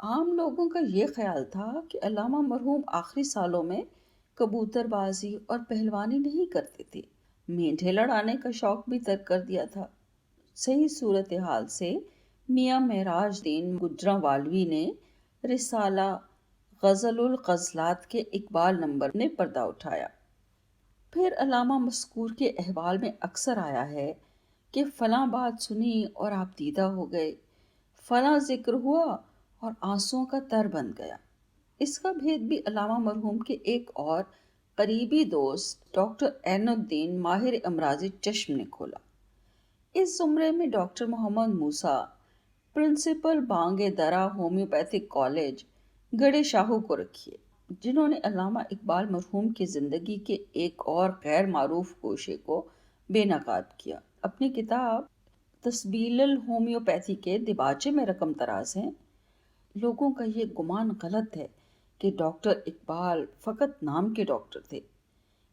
عام لوگوں کا یہ خیال تھا کہ علامہ مرحوم آخری سالوں میں کبوتر بازی اور پہلوانی نہیں کرتے تھے، مینڈھے لڑانے کا شوق بھی ترک کر دیا تھا۔ صحیح صورتحال سے میاں معراج الدین گجراں والوی نے رسالہ غزل الغزلات کے اقبال نمبر نے پردہ اٹھایا۔ پھر علامہ مسکور کے احوال میں اکثر آیا ہے کہ فلاں بات سنی اور آپ دیدہ ہو گئے، فلاں ذکر ہوا اور آنسوؤں کا تر بن گیا۔ اس کا بھید بھی علامہ مرحوم کے ایک اور قریبی دوست ڈاکٹر عین الدین ماہر امراض چشم نے کھولا۔ اس زمرے میں ڈاکٹر محمد موسیٰ، پرنسپل بانگے درہ ہومیوپیتھک کالج، گڑھے شاہو کو رکھیے، جنہوں نے علامہ اقبال مرحوم کی زندگی کے ایک اور غیر معروف گوشے کو بے نقاب کیا۔ اپنی کتاب تسبیل الہومیوپیتھی کے دباچے میں رقم تراز ہیں۔ لوگوں کا یہ گمان غلط ہے کہ ڈاکٹر اقبال فقط نام کے ڈاکٹر تھے۔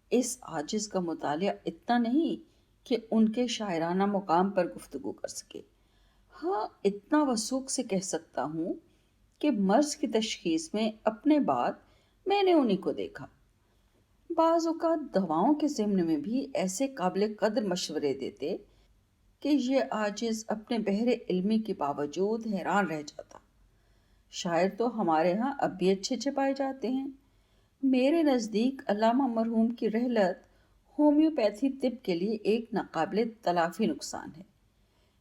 اس عاجز کا مطالعہ اتنا نہیں کہ ان کے شاعرانہ مقام پر گفتگو کر سکے۔ ہاں، اتنا وثوق سے کہہ سکتا ہوں کہ مرض کی تشخیص میں اپنے بعد میں نے انہی کو دیکھا۔ بعض اوقات دواؤں کے ضمن میں بھی ایسے قابل قدر مشورے دیتے کہ یہ عاجز اپنے بہرے علمی کے باوجود حیران رہ جاتا۔ شاعر تو ہمارے ہاں اب بھی اچھے اچھے پائے جاتے ہیں۔ میرے نزدیک علامہ مرحوم کی رحلت ہومیوپیتھی طب کے لیے ایک ناقابل تلافی نقصان ہے۔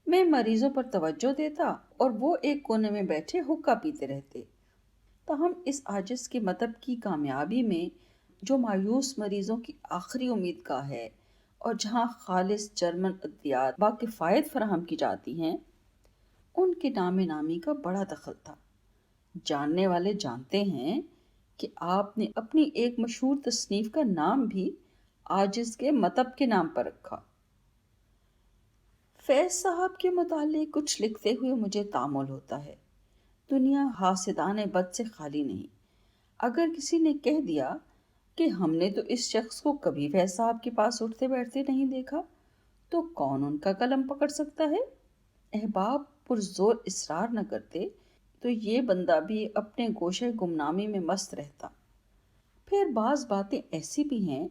میں مریضوں پر توجہ دیتا اور وہ ایک کونے میں بیٹھے حقہ پیتے رہتے۔ تاہم اس عاجز کی مطلب کی کامیابی میں جو مایوس مریضوں کی آخری امید گاہ ہے اور جہاں خالص جرمن ادویات باکفایت فراہم کی جاتی ہیں، ان کے نام نامی کا بڑا دخل تھا۔ جاننے والے جانتے ہیں کہ آپ نے اپنی ایک مشہور تصنیف کا نام بھی عاجز کے مطب کے نام پر رکھا۔ فیض صاحب کے متعلق کچھ لکھتے ہوئے مجھے تامل ہوتا ہے۔ دنیا حاسدان بد سے خالی نہیں۔ اگر کسی نے کہہ دیا کہ ہم نے تو اس شخص کو کبھی فیض صاحب کے پاس اٹھتے بیٹھتے نہیں دیکھا، تو کون ان کا قلم پکڑ سکتا ہے؟ احباب پرزور اصرار نہ کرتے تو یہ بندہ بھی اپنے گوشے گمنامی میں مست رہتا۔ پھر بعض باتیں ایسی بھی ہیں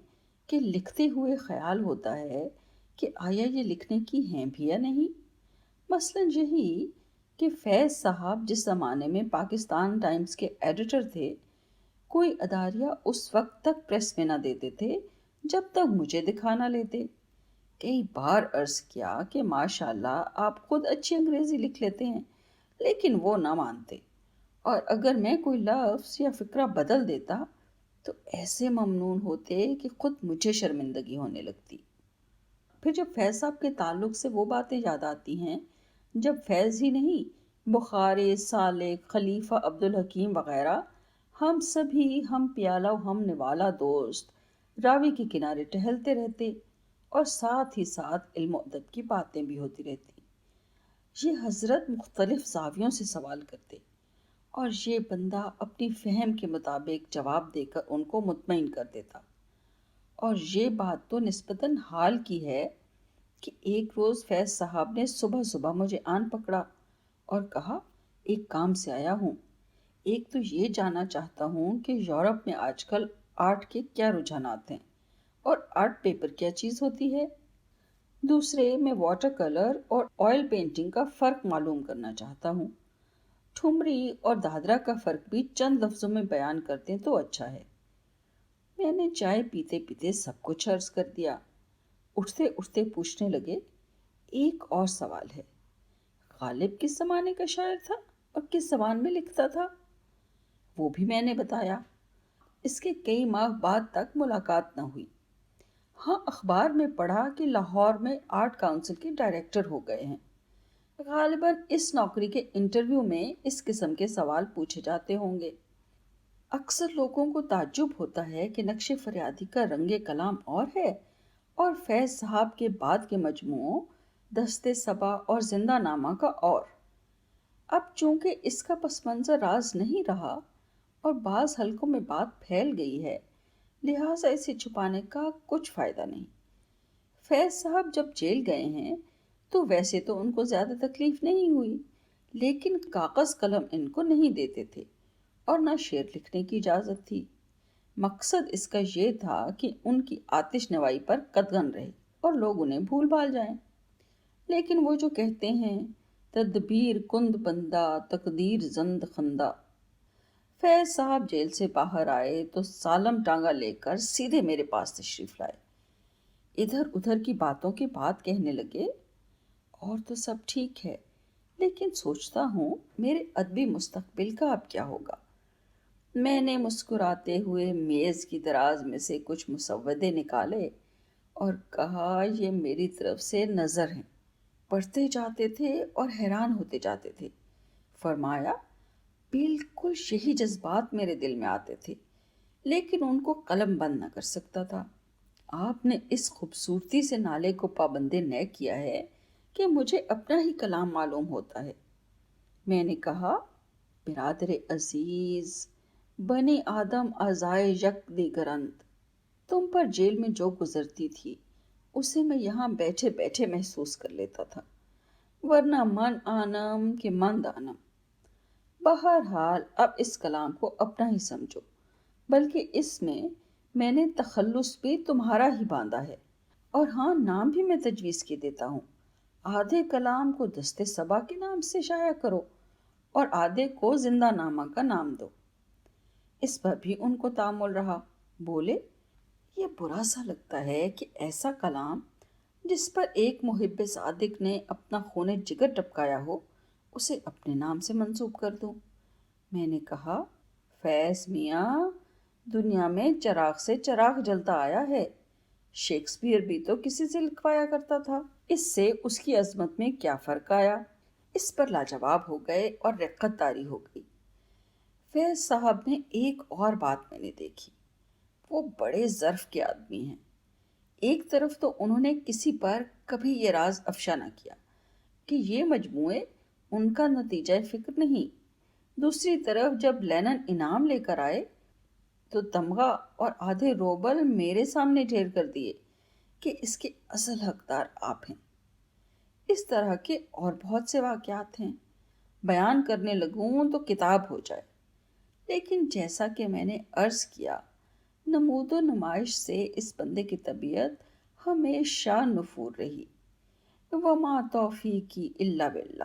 کہ لکھتے ہوئے خیال ہوتا ہے کہ آیا یہ لکھنے کی ہیں بھی یا نہیں۔ مثلاً یہی کہ فیض صاحب جس زمانے میں پاکستان ٹائمز کے ایڈیٹر تھے، کوئی اداریہ اس وقت تک پریس میں نہ دیتے تھے جب تک مجھے دکھا نہ لیتے۔ کئی بار عرض کیا کہ ماشاءاللہ آپ خود اچھی انگریزی لکھ لیتے ہیں، لیکن وہ نہ مانتے، اور اگر میں کوئی لفظ یا فقرہ بدل دیتا تو ایسے ممنون ہوتے کہ خود مجھے شرمندگی ہونے لگتی۔ پھر جب فیض صاحب کے تعلق سے وہ باتیں یاد آتی ہیں جب فیض ہی نہیں، بخاری، سالک، خلیفہ عبدالحکیم وغیرہ، ہم سبھی ہم پیالہ و ہم نوالہ دوست راوی کے کنارے ٹہلتے رہتے اور ساتھ ہی ساتھ علم و ادب کی باتیں بھی ہوتی رہتی۔ یہ حضرت مختلف زاویوں سے سوال کرتے اور یہ بندہ اپنی فہم کے مطابق جواب دے کر ان کو مطمئن کر دیتا۔ اور یہ بات تو نسبتاً حال کی ہے کہ ایک روز فیض صاحب نے صبح صبح مجھے آن پکڑا اور کہا، ایک کام سے آیا ہوں، ایک تو یہ جاننا چاہتا ہوں کہ یورپ میں آج کل آرٹ کے کیا رجحانات ہیں اور آرٹ پیپر کیا چیز ہوتی ہے، دوسرے میں واٹر کلر اور آئل پینٹنگ کا فرق معلوم کرنا چاہتا ہوں، ٹھمری اور دادرا کا فرق بھی چند لفظوں میں بیان کرتے تو اچھا ہے۔ میں نے چائے پیتے پیتے سب کچھ عرض کر دیا۔ اٹھتے اٹھتے پوچھنے لگے، ایک اور سوال ہے، غالب کس زمانے کا شاعر تھا اور کس زبان میں لکھتا تھا؟ وہ بھی میں نے بتایا۔ اس کے کئی ماہ بعد تک ملاقات نہ ہوئی۔ ہاں، اخبار میں پڑھا کہ لاہور میں آرٹ کونسل کے ڈائریکٹر ہو گئے ہیں۔ غالباً اس نوکری کے انٹرویو میں اس قسم کے سوال پوچھے جاتے ہوں گے۔ اکثر لوگوں کو تعجب ہوتا ہے کہ نقش فریادی کا رنگ کلام اور ہے اور فیض صاحب کے بعد کے مجموعوں دست صبا اور زندہ نامہ کا اور۔ اب چونکہ اس کا پس منظر راز نہیں رہا اور بعض حلقوں میں بات پھیل گئی ہے، لہٰذا اسے چھپانے کا کچھ فائدہ نہیں۔ فیض صاحب جب جیل گئے ہیں تو ویسے تو ان کو زیادہ تکلیف نہیں ہوئی، لیکن کاغذ قلم ان کو نہیں دیتے تھے اور نہ شعر لکھنے کی اجازت تھی۔ مقصد اس کا یہ تھا کہ ان کی آتش نوائی پر قدغن رہے اور لوگ انہیں بھول بھال جائیں۔ لیکن وہ جو کہتے ہیں تدبیر کند بندہ تقدیر زند خندہ، فیض صاحب جیل سے باہر آئے تو سالم ٹانگا لے کر سیدھے میرے پاس تشریف لائے۔ ادھر ادھر کی باتوں کی بات کہنے لگے، اور تو سب ٹھیک ہے، لیکن سوچتا ہوں میرے ادبی مستقبل کا اب کیا ہوگا۔ میں نے مسکراتے ہوئے میز کی دراز میں سے کچھ مسودے نکالے اور کہا، یہ میری طرف سے نظر ہیں۔ پڑھتے جاتے تھے اور حیران ہوتے جاتے تھے۔ فرمایا، بالکل یہی جذبات میرے دل میں آتے تھے، لیکن ان کو قلم بند نہ کر سکتا تھا۔ آپ نے اس خوبصورتی سے نالے کو پابند نہ کیا ہے کہ مجھے اپنا ہی کلام معلوم ہوتا ہے۔ میں نے کہا، برادر عزیز، بنی آدم ازائے یک دیگرند، تم پر جیل میں جو گزرتی تھی اسے میں یہاں بیٹھے بیٹھے محسوس کر لیتا تھا، ورنہ من آنم کہ من دانم۔ بہرحال اب اس کلام کو اپنا ہی سمجھو، بلکہ اس میں نے تخلص بھی تمہارا ہی باندھا ہے، اور ہاں، نام بھی میں تجویز کے دیتا ہوں۔ آدھے کلام کو دستے صبا کے نام سے شائع کرو اور آدھے کو زندہ نامہ کا نام دو۔ اس پر بھی ان کو تامل رہا۔ بولے، یہ برا سا لگتا ہے کہ ایسا کلام جس پر ایک محب صادق نے اپنا خون جگر ٹپکایا ہو اسے اپنے نام سے منسوب کر دوں۔ میں نے کہا، فیض میاں، دنیا میں چراغ سے چراغ جلتا آیا ہے۔ شیکسپیئر بھی تو کسی سے لکھوایا کرتا تھا، اس سے اس کی عظمت میں کیا فرق آیا؟ اس پر لاجواب ہو گئے اور رقت داری ہو گئی۔ فیض صاحب نے ایک اور بات میں نے دیکھی، وہ بڑے ظرف کے آدمی ہیں۔ ایک طرف تو انہوں نے کسی پر کبھی یہ راز افشا نہ کیا کہ یہ مجموعے ان کا نتیجہ فکر نہیں، دوسری طرف جب لینن انعام لے کر آئے تو تمغہ اور آدھے روبل میرے سامنے ڈھیر کر دیے کہ اس کے اصل حقدار آپ ہیں۔ اس طرح کے اور بہت سے واقعات ہیں، بیان کرنے لگوں تو کتاب ہو جائے، لیکن جیسا کہ میں نے عرض کیا، نمود و نمائش سے اس بندے کی طبیعت ہمیشہ نفور رہی۔ وما توفیقی الا باللہ۔